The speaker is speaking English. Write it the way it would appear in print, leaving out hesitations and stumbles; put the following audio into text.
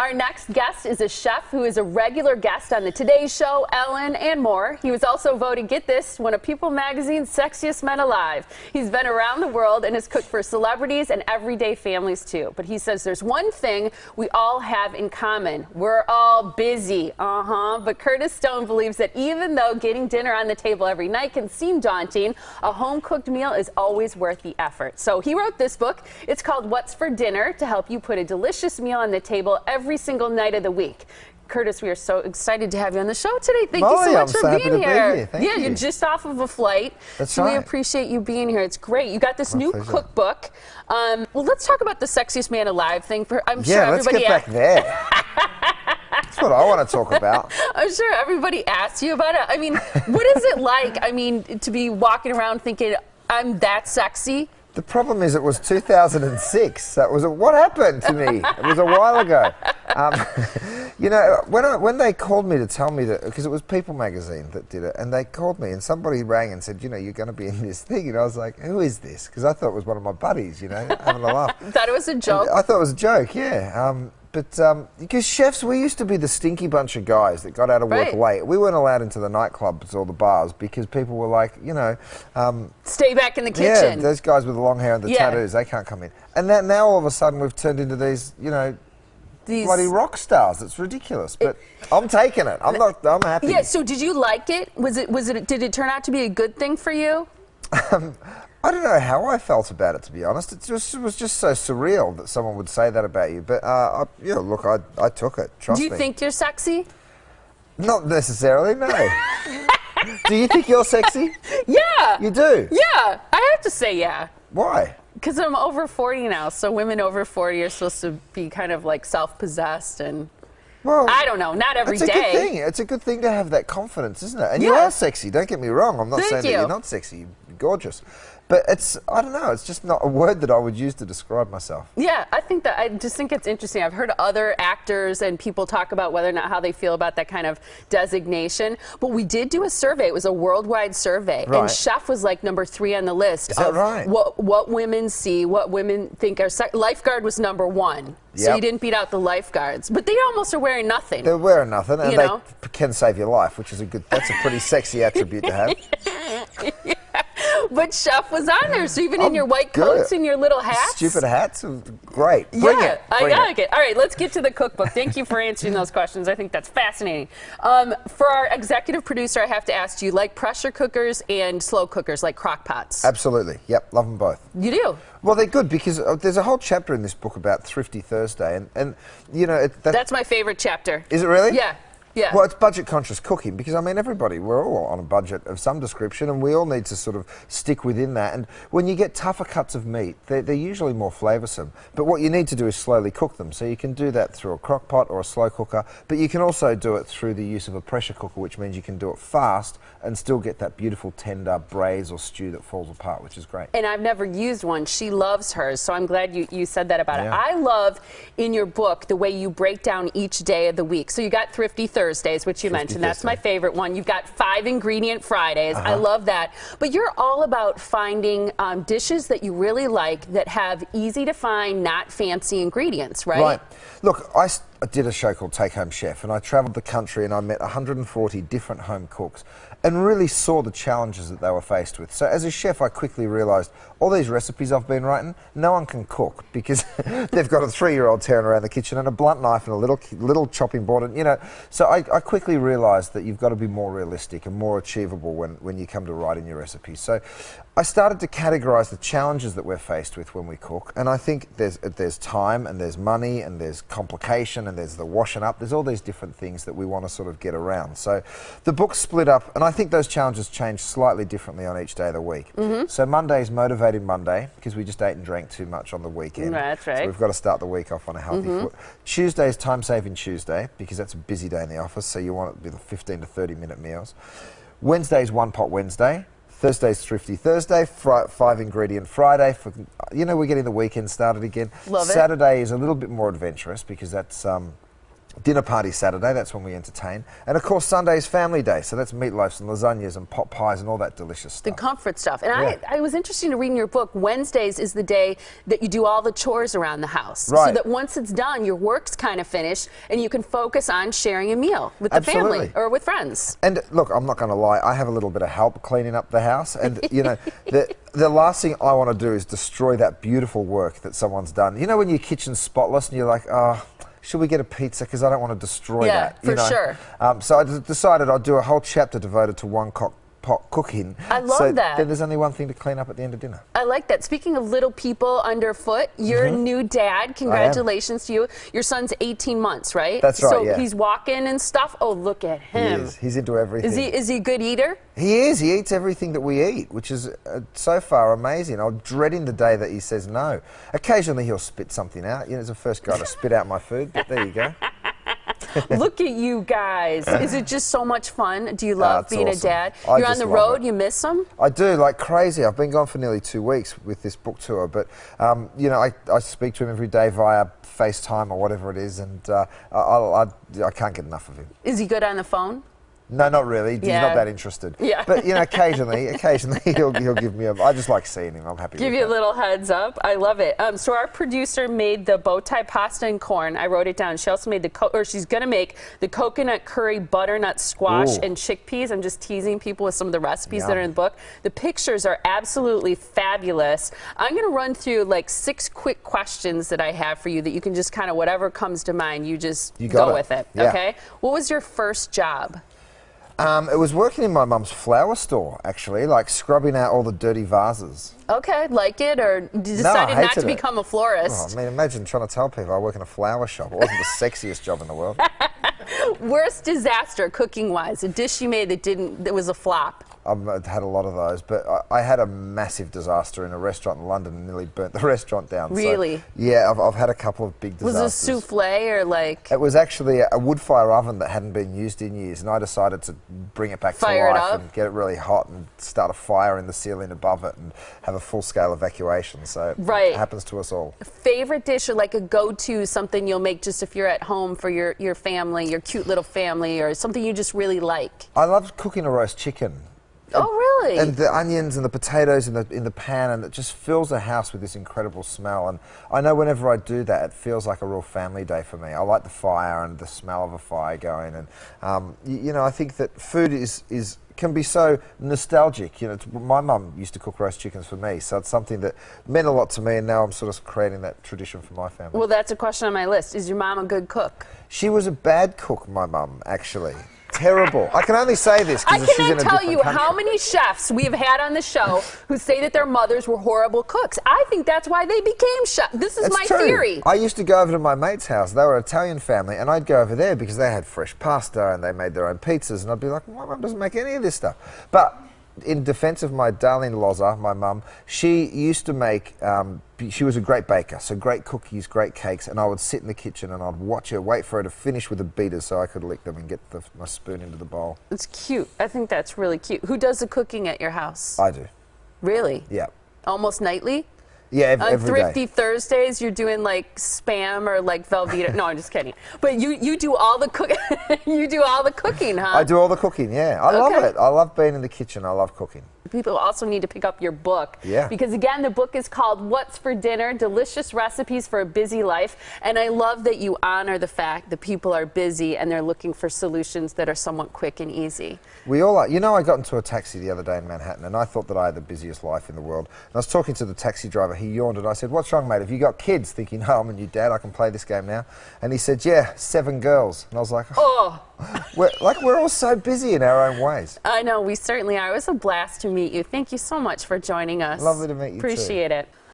Our next guest is a chef who is a regular guest on the Today Show, Ellen, and more. He was also voted, get this, one of People Magazine's sexiest men alive. He's been around the world and has cooked for celebrities and everyday families too. But he says there's one thing we all have in common. We're all busy. But Curtis Stone believes that even though getting dinner on the table every night can seem daunting, a home-cooked meal is always worth the effort. So he wrote this book. It's called What's for Dinner, to help you put a delicious meal on the table every single night of the week. Curtis, we are so excited to have you on the show today. Thank you so much for being here. Thank you. You're just off of a flight. That's so right. we appreciate you being here. It's great. You got this new pleasure. cookbook. Well, let's talk about the sexiest man alive thing. I'm sure Yeah, let's everybody get back there. That's what I want to talk about. I'm sure everybody asks you about it. I mean, what is it like, to be walking around thinking, I'm that sexy? The problem is it was 2006. What happened to me? It was a while ago. You know, when they called me to tell me that, because it was People Magazine that did it, and they called me and somebody rang and said, you know, you're going to be in this thing. And I was like, who is this? Because I thought it was one of my buddies, you know, having a laugh. Thought it was a joke? And I thought it was a joke, yeah. Because chefs, we used to be the stinky bunch of guys that got out of work late. We weren't allowed into the nightclubs or the bars because people were like, you know... stay back in the kitchen. Yeah, those guys with the long hair and the tattoos, they can't come in. And now all of a sudden we've turned into these, you know, bloody rock stars. It's ridiculous. But I'm taking it. I'm happy. Yeah, so did you like it? Did it turn out to be a good thing for you? I don't know how I felt about it, to be honest. It was just so surreal that someone would say that about you. But, you know, look, I took it. Trust me. Do you think you're sexy? Not necessarily, no. Do you think you're sexy? Yeah. You do? Yeah. I have to say yeah. Why? Because I'm over 40 now, so women over 40 are supposed to be kind of like self-possessed and... Well, I don't know, not every day. It's a good thing. It's a good thing to have that confidence, isn't it? And you are sexy, don't get me wrong. I'm not saying that you're not sexy. You're gorgeous. But I don't know, it's just not a word that I would use to describe myself. Yeah, I just think it's interesting. I've heard other actors and people talk about whether or not how they feel about that kind of designation. But we did do a survey. It was a worldwide survey. Right. And chef was like number 3 on the list. Is that right? What women see, what women think are lifeguard was number 1. So you didn't beat out the lifeguards. But they almost are wearing nothing. They're wearing nothing, and you they know? can save your life, which is that's a pretty sexy attribute to have. Yeah. But chef was on there, so even in your white coats and your little hats. Stupid hats, great. Bring it. I like it. All right, let's get to the cookbook. Thank you for answering those questions. I think that's fascinating. For our executive producer, I have to ask, do you like pressure cookers and slow cookers, like crock pots? Absolutely. Yep, love them both. You do? Well, they're good because there's a whole chapter in this book about Thrifty Thursday, and you know... That's my favorite chapter. Is it really? Yeah. Yeah. Well, it's budget-conscious cooking because, I mean, we're all on a budget of some description and we all need to sort of stick within that. And when you get tougher cuts of meat, they're usually more flavoursome. But what you need to do is slowly cook them. So you can do that through a crock pot or a slow cooker, but you can also do it through the use of a pressure cooker, which means you can do it fast and still get that beautiful tender braise or stew that falls apart, which is great. And I've never used one. She loves hers, so I'm glad you said that about it. I love, in your book, the way you break down each day of the week. So you got Thrifty Thursdays, which you mentioned. That's my favorite one. You've got 5-ingredient Fridays. I love that. But you're all about finding dishes that you really like that have easy-to-find, not fancy ingredients, right? Right. Look, I did a show called Take Home Chef, and I travelled the country and I met 140 different home cooks and really saw the challenges that they were faced with. So as a chef, I quickly realised all these recipes I've been writing, no one can cook because they've got a 3-year-old tearing around the kitchen and a blunt knife and a little chopping board, and you know. So I quickly realised that you've got to be more realistic and more achievable when you come to writing your recipes. So I started to categorise the challenges that we're faced with when we cook, and I think there's time and there's money and there's complication and there's the washing up. There's all these different things that we want to sort of get around. So the book's split up, and I think those challenges change slightly differently on each day of the week. So Monday's Motivated Monday, because we just ate and drank too much on the weekend. That's right. So we've got to start the week off on a healthy foot. Tuesday's Time Saving Tuesday, because that's a busy day in the office, so you want it to be the 15 to 30-minute meals. Wednesday's One Pot Wednesday. Thursday's Thrifty Thursday, 5-ingredient Friday. You know, we're getting the weekend started again. Love it. Saturday is a little bit more adventurous because that's Dinner party Saturday, that's when we entertain. And of course Sunday is family day, so that's meatloafs and lasagnas and pot pies and all that delicious stuff. The comfort stuff. And Yeah. I was interested to read in your book, Wednesdays is the day that you do all the chores around the house. So Right. that once it's done, your work's kind of finished and you can focus on sharing a meal with the Absolutely. family or with friends. And look, I'm not going to lie, I have a little bit of help cleaning up the house. And, you know, the last thing I want to do is destroy that beautiful work that someone's done. You know when your kitchen's spotless and you're like, oh, should we get a pizza? Because I don't want to destroy that. Yeah, for sure. So I decided I'd do a whole chapter devoted to pot cooking. I love so that. Then there's only one thing to clean up at the end of dinner. I like that. Speaking of little people underfoot, you're a new dad. Congratulations to you. Your son's 18 months, right? That's right, So yeah. he's walking and stuff. Oh, look at him. He is. He's into everything. Is he a good eater? He is. He eats everything that we eat, which is so far amazing. I'm dreading the day that he says no. Occasionally he'll spit something out. You know, he's the first guy to spit out my food, but there you go. Look at you guys. Is it just so much fun? Do you love it's being awesome. a dad? I You're on just the love road, it. you miss them? I do, like crazy. I've been gone for nearly 2 weeks with this book tour, but, you know, I speak to him every day via FaceTime or whatever it is, and I can't get enough of him. Is he good on the phone? No, not really. He's Yeah. not that interested. Yeah. But, you know, occasionally he'll give me I just like seeing him. I'm happy Give with you a that. little heads up. I love it. So our producer made the bow tie pasta and corn. I wrote it down. She also made she's gonna make the coconut curry butternut squash Ooh. and chickpeas. I'm just teasing people with some of the recipes that Yum. are in the book. The pictures are absolutely fabulous. I'm gonna run through like 6 quick questions that I have for you that you can just kind of whatever comes to mind, you just got go it. with it. Yeah. Okay. What was your first job? It was working in my mum's flower store, actually, like scrubbing out all the dirty vases. Okay, like it, or you decided not to hated it. become a Oh, florist? I mean, imagine trying to tell people I work in a flower shop. It wasn't the sexiest job in the world. Worst disaster cooking-wise, a dish you made that was a flop. I've had a lot of those, but I had a massive disaster in a restaurant in London and nearly burnt the restaurant down. Really? So, yeah, I've had a couple of big Was disasters. it a souffle or like It was actually a wood fire oven that hadn't been used in years, and I decided to bring it back Fire to it life up? and get it really hot and start a fire in the ceiling above it and have a full-scale evacuation. So Right. it happens to us all. favorite dish or like a go-to, something you'll make just if you're at home for your family, your cute little family, or something you just really like? I love cooking a roast chicken. Oh, really? And the onions and the potatoes in the pan, and it just fills the house with this incredible smell. And I know whenever I do that, it feels like a real family day for me. I like the fire and the smell of a fire going. And you know, I think that food can be so nostalgic. You know, my mum used to cook roast chickens for me, so it's something that meant a lot to me. And now I'm sort of creating that tradition for my family. Well, that's a question on my list. Is your mom a good cook? She was a bad cook, my mum, actually. Terrible. I can only say this I because she's in a cannot tell different you country. how many chefs we have had on the show who say that their mothers were horrible cooks. I think that's why they became chefs. This is It's my true. theory. I used to go over to my mate's house. They were an Italian family, and I'd go over there because they had fresh pasta and they made their own pizzas, and I'd be like, my mum doesn't make any of this stuff. But in defense of my darling Loza, my mum, she used to make, she was a great baker, so great cookies, great cakes, and I would sit in the kitchen and I'd watch her, wait for her to finish with the beaters so I could lick them and get my spoon into the bowl. It's cute. I think that's really cute. Who does the cooking at your house? I do. Really? Yeah. Almost nightly? Yeah, On every day. Thrifty Thursdays, you're doing like Spam or like Velveeta. No, I'm just kidding. But you do all the you do all the cooking, huh? I do all the cooking, yeah. I love Okay. it. I love being in the kitchen. I love cooking. People also need to pick up your book. Yeah. Because again, the book is called What's for Dinner? Delicious Recipes for a Busy Life. And I love that you honor the fact that people are busy and they're looking for solutions that are somewhat quick and easy. We all are. You know, I got into a taxi the other day in Manhattan, and I thought that I had the busiest life in the world. And I was talking to the taxi driver. He yawned, and I said, "What's wrong, mate? Have you got kids?" Thinking, "Oh, I'm a new dad. I can play this game now." And he said, "Yeah, 7 girls." And I was like, Oh, we're all so busy in our own ways." I know, we certainly are. It was a blast to meet you. Thank you so much for joining us. Lovely to meet you too. Appreciate it.